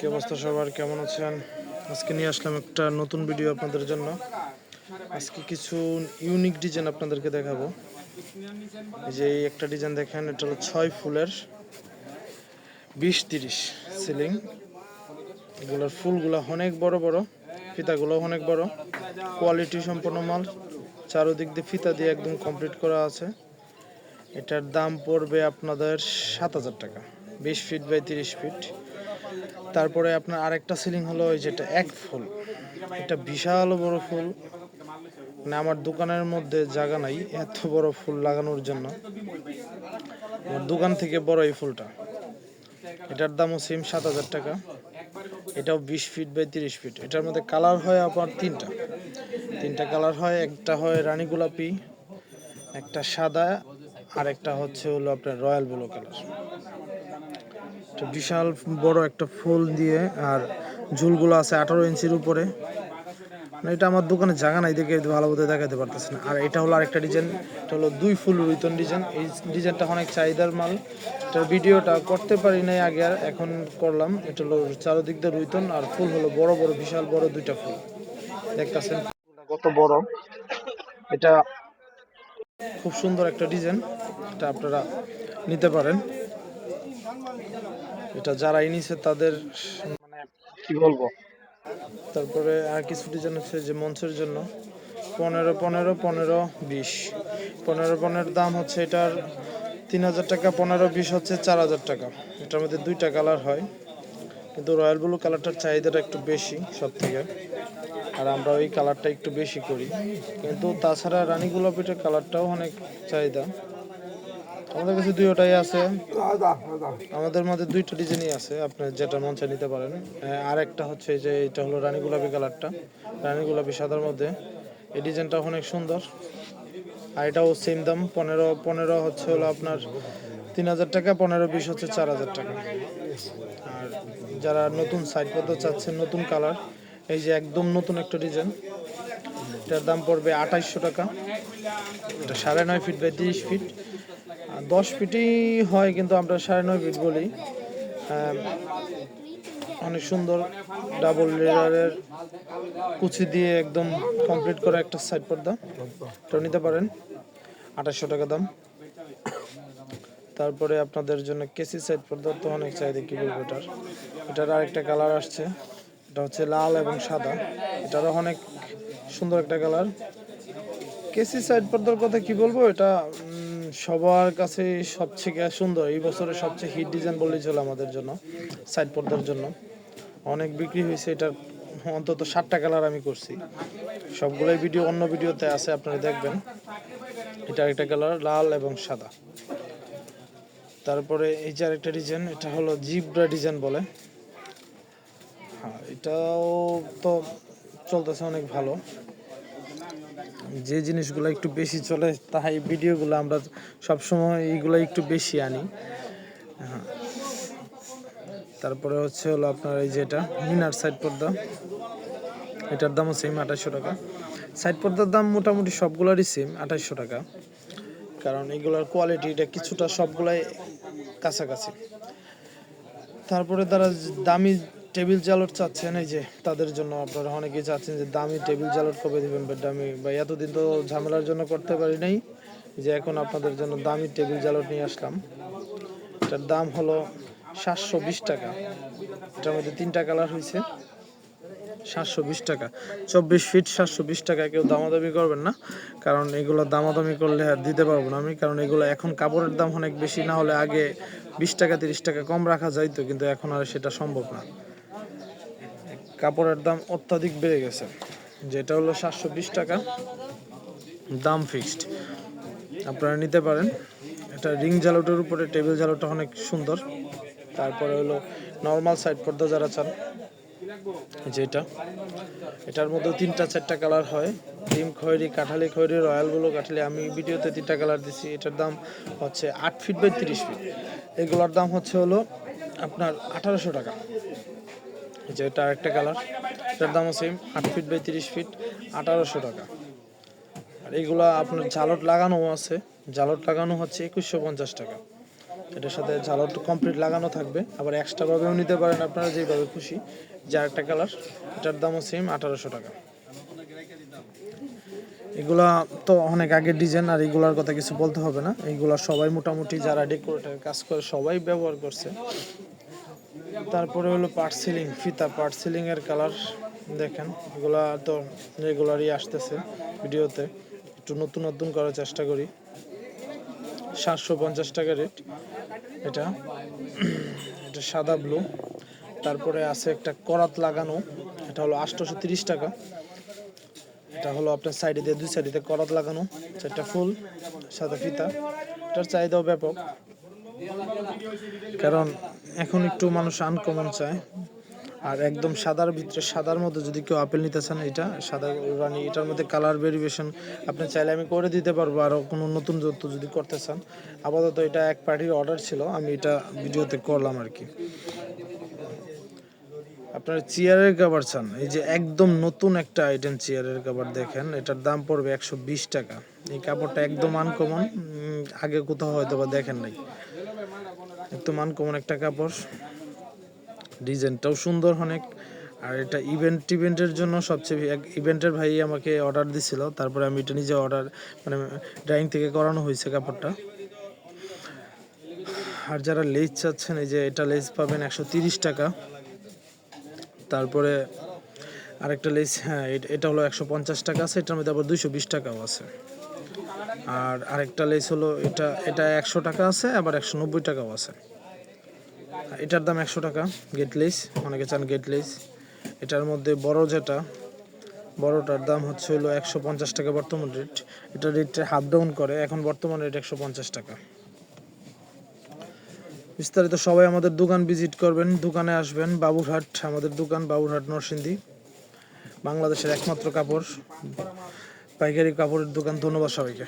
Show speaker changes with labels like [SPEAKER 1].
[SPEAKER 1] কি অবস্থা সবার, কেমন আছেন? আজকে নিয়ে আসলাম একটা নতুন ভিডিও আপনাদের জন্য। আজকে কিছু ইউনিক ডিজাইন আপনাদেরকে দেখাবো। এই যে এই একটা ডিজাইন দেখেন, এটা হলো 6 ফুলের 20-30 সিলিং। এগুলোর ফুলগুলো অনেক বড় বড়, ফিতাগুলো অনেক বড়, কোয়ালিটি সম্পন্ন মাল। চারোদিক দিয়ে ফিতা দিয়ে একদম কমপ্লিট করা আছে। এটার দাম পড়বে আপনাদের 7,000 টাকা, 20 ফিট বাই 30 ফিট। তারপরে আপনার আরেকটা সিলিং হলো ওই যেটা এক ফুল, এটা বিশাল বড় ফুল, মানে আমার দোকানের মধ্যে জায়গা নাই এত বড় ফুল লাগানোর জন্য। আমার দোকান থেকে বড় এই ফুলটা, এটার দামও সেম 7,000 টাকা। এটাও 20 ফিট বাই 30 ফিট। এটার মধ্যে কালার হয় আপনার তিনটা কালার হয়। একটা হয় রানী গোলাপি, একটা সাদা, আর একটা হচ্ছে হলো আপনার রয়্যাল ব্লু কালার। বিশাল বড় একটা ফুল দিয়ে, আর ঝুলগুলো আছে 18 ইঞ্চির উপরে। এটা আমার দোকানে জায়গা নাই দেখে ভালো মতো দেখাতে পারতেছি না। আর এটা হলো আরেকটা ডিজাইন, এটা হলো 2 ফুল রুইতন ডিজাইন। এই ডিজাইনটা অনেক চাহিদার মাল। এটার ভিডিওটা করতে পারি নাই আগে, আর এখন করলাম। এটা হলো চারদিক দিয়ে রুইতন, আর ফুল হলো বড় বড় বিশাল বড় দুইটা ফুল দেখতেছেন কত বড়। এটা খুব সুন্দর একটা ডিজাইন, এটা আপনারা নিতে পারেন। এটা যারাই নিছে তাদের মানে কি বলবো। তারপরে আর কিছু ডিজাইন আছে যে মঞ্চের জন্য 15-15-15-20 15-15 দাম হচ্ছে এটার 3,000 টাকা, 15-20 হচ্ছে 4,000 টাকা। এটার মধ্যে দুইটা কালার হয়, কিন্তু রয়্যাল ব্লু কালারটার চাহিদাটা একটু বেশি সব থেকে, আর আমরা ওই কালারটা একটু বেশি করি। কিন্তু তাছাড়া রানী গোলাপিটার কালারটাও অনেক চাহিদা। আমাদের কাছে দুইটাই আছে, আমাদের মধ্যে দুইটা ডিজাইনই আছে, আপনি যেটা মন চায় নিতে পারেন। আর একটা হচ্ছে যে এটা হলো রানী গোলাপি কালারটা, রানী গোলাপি সাদার মধ্যে। এই ডিজাইনটা অনেক সুন্দর, আর এটাও সেম দাম 15-15 হচ্ছে হলো আপনার 3,000 টাকা, 15-20 হচ্ছে 4,000 টাকা। আর যারা নতুন সাইড পদ্ম চাচ্ছেন, নতুন কালার, এই যে একদম নতুন একটা ডিজাইন, এটার দাম পড়বে 2,800 টাকা। এটা 9.5 ফিট বাই 30 ফিট, 10 ফিটই হয় কিন্তু আমরা 9.5 ফিট বলি। অনেক সুন্দর ডাবল লেয়ারের কুচি দিয়ে একদম কমপ্লিট করা একটা সাইড পর্দা, এটা নিতে পারেন। 2,800 টাকা দাম। তারপরে আপনাদের জন্য কেসি সাইড পর্দা তো অনেক চাহিদা, কি বলবো। এটার আরেকটা কালার আসছে, এটা হচ্ছে লাল এবং সাদা। এটারও অনেক সুন্দর একটা কালার। কেসি সাইড পর্দার কথা কি বলবো, এটা সবার কাছে সবচেয়ে সুন্দর, এই বছরের সবচেয়ে হিট ডিজাইন বললেই চলে আমাদের জন্য। সাইড পর্দার জন্য অনেক বিক্রি হয়েছে, এটার অন্তত 7টা কালার আমি করছি। সবগুলোই ভিডিও অন্য ভিডিওতে আছে, আপনারা দেখবেন। এটা একটা কালার লাল এবং সাদা। তারপরে এই যে আরেকটা ডিজাইন, এটা হলো জিব্রা ডিজাইন বলে। হ্যাঁ, এটাও তো চলতেছে অনেক ভালো। যে জিনিসগুলো একটু বেশি চলে তাই ভিডিওগুলো আমরা সবসময় এইগুলো একটু বেশি আনি। হ্যাঁ, তারপরে হচ্ছে হলো আপনার এই যে এটা মিনার সাইড পর্দা, এটার দামও সেম 2,800 টাকা। সাইড পর্দার দাম মোটামুটি সবগুলোরই সেম 2,800 টাকা, কারণ এগুলোর কোয়ালিটি এটা কিছুটা সবগুলাই কাছাকাছি। তারপরে তারা দামি টেবিল জালট চাচ্ছেন, এই যে তাদের জন্য আপনারা অনেকেই চাচ্ছেন যে দামি টেবিল জালট কবে দেবেন, বা দামি বা এতদিন তো ঝামেলার জন্য করতে পারি নাই, যে এখন আপনাদের জন্য দামি টেবিল জালট নিয়ে আসলাম। এটার দাম হলো 720 টাকা। এটার মধ্যে 3টা কালার হয়েছে। 720 টাকা, 24 ফিট 720 টাকা। কেউ দামাদামি করবেন না, কারণ এগুলো দামাদামি করলে আর দিতে পারবো না আমি, কারণ এগুলো এখন কাপড়ের দাম অনেক বেশি। না হলে আগে 20 টাকা 30 টাকা কম রাখা যাইতো, কিন্তু এখন আর সেটা সম্ভব না। কাপড়ের দাম অত্যাধিক বেড়ে গেছে। যেটা হলো 720 টাকা দাম, ফিক্সড। আপনারা নিতে পারেন। এটা রিং জালটের উপরে টেবিল জালটটা অনেক সুন্দর। তারপরে হলো নর্মাল সাইড পর্দা যারা চান, যেটা এটার মধ্যে 3-4টা কালার হয়, ডিম খয়েরি, কাঠালি খয়েরি, রয়্যাল ব্লু কাঠালি। আমি ভিডিওতে 3টা কালার দিছি। এটার দাম হচ্ছে 8 ফিট বাই 30 ফিট। এগুলোর দাম হচ্ছে হলো আপনার 1,800 টাকা। যেটা আরেকটা কালার, এটার দামও সেম 8 ফিট বাই 30 ফিট, 1,800 টাকা। আর এগুলো আপনার জালট লাগানো আছে, জালট লাগানো হচ্ছে 2,150 টাকা। এটার সাথে ঝালর কমপ্লিট লাগানো থাকবে, আবার এক্সট্রাভাবেও নিতে পারেন আপনারা যেভাবে খুশি। যে আরেকটা কালার, এটার দামও সেম 1800 টাকা। এগুলা তো অনেক আগের ডিজাইন, আর এগুলার কথা কিছু বলতে হবে না। এইগুলা সবাই মোটামুটি যারা ডেকোরেটর কাজ করে সবাই ব্যবহার করছে। তারপরে হলো পার্ট সিলিং ফিতা, পার্ট সিলিং এর কালার দেখেন, এগুলা তো রেগুলারই আসতেছে ভিডিওতে, একটু নতুন নতুন করার চেষ্টা করি। 750 টাকা রেট এটা। এটা সাদা ব্লু। তারপরে আছে একটা করাত লাগানো, এটা হলো 830 টাকা। এটা হলো আপনার সাইডে দিয়ে, দুই সাইডে দিয়ে করাত লাগানো, 4টা ফুল, সাদা ফিতা। এটার চাহিদাও ব্যাপক, কারণ এখন একটু মানুষ আনকমন চায়। আর একদম সাদার ভিতরে, সাদার মধ্যে যদি কেউ আপেল নিতে চান, এটা সাদা রানী, এটার মধ্যে কালার ভেরিয়েশন আপনি চাইলে আমি করে দিতে পারবো, আরও কোনো নতুন যত যদি করতে চান। আপাতত এটা এক পার্টির অর্ডার ছিল, আমি এটা ভিডিওতে করলাম আর কি। আপনার চেয়ারের কভার চান, এই যে একদম নতুন একটা আইটেম চেয়ারের কভার দেখেন, এটার দাম পড়বে 120 টাকা। এই কাপড়টা একদম আনকমন, আগে কোথাও হয়তো বা দেখেন নাই, একদম আনকমন একটা কাপড়, ডিজাইনটাও সুন্দর অনেক। আর এটা ইভেন্টের জন্য সবচেয়ে, ইভেন্টের ভাই আমাকে অর্ডার দিছিল, তারপরে আমি এটা নিজে অর্ডার, মানে ড্রাইং থেকে করানো হয়েছে কাপড়টা। আর যারা লেস চাচ্ছেন, এই যে এটা লেস পাবেন 130 টাকা। তারপরে আরেকটা লেস, হ্যাঁ এটা হলো 150 টাকা আছে, এটার মধ্যে আবার 220 টাকাও আছে। আর আরেকটা লেস হলো এটা 100 টাকা আছে, আবার 190 টাকাও আছে। এটার দাম 100 টাকা, গেট লেস, অনেকে চান গেট লেস। এটার মধ্যে বড় যেটা, বড়টার দাম হচ্ছে হলো 150 টাকা বর্তমান রেট। এটা রেটটা হাফ ডাউন করে, এখন বর্তমান রেট 150 টাকা। বিস্তারিত সবাই আমাদের দোকান ভিজিট করবেন, দোকানে আসবেন। বাবুরহাট আমাদের দোকান, বাবুরহাট নরসিংদী, বাংলাদেশের একমাত্র কাপড় পাইকারি কাপড়ের দোকান। ধন্যবাদ সবাইকে।